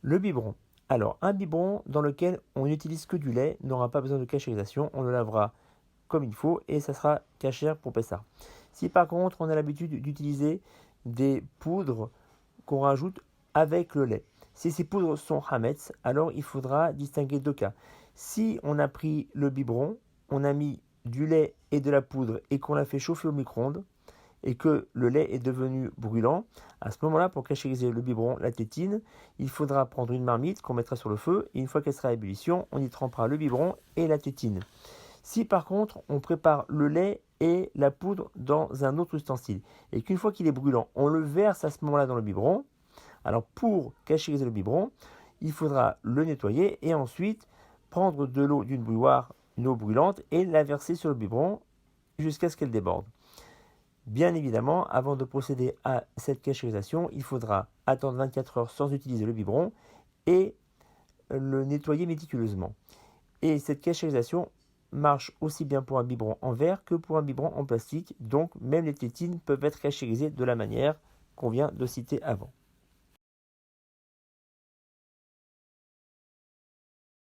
Le biberon. Alors, un biberon dans lequel on n'utilise que du lait n'aura pas besoin de cachérisation. On le lavera comme il faut et ça sera cachère pour Pessah. Si par contre on a l'habitude d'utiliser des poudres qu'on rajoute avec le lait, si ces poudres sont hametz, alors il faudra distinguer deux cas. Si on a pris le biberon, on a mis du lait et de la poudre et qu'on l'a fait chauffer au micro-ondes, et que le lait est devenu brûlant, à ce moment-là, pour cachériser le biberon, la tétine, il faudra prendre une marmite qu'on mettra sur le feu, et une fois qu'elle sera à ébullition, on y trempera le biberon et la tétine. Si par contre, on prépare le lait et la poudre dans un autre ustensile, et qu'une fois qu'il est brûlant, on le verse à ce moment-là dans le biberon, alors pour cachériser le biberon, il faudra le nettoyer et ensuite prendre de l'eau d'une bouilloire, une eau brûlante, et la verser sur le biberon jusqu'à ce qu'elle déborde. Bien évidemment, avant de procéder à cette cachérisation, il faudra attendre 24 heures sans utiliser le biberon et le nettoyer méticuleusement. Et cette cachérisation marche aussi bien pour un biberon en verre que pour un biberon en plastique, donc même les tétines peuvent être cachérisées de la manière qu'on vient de citer avant.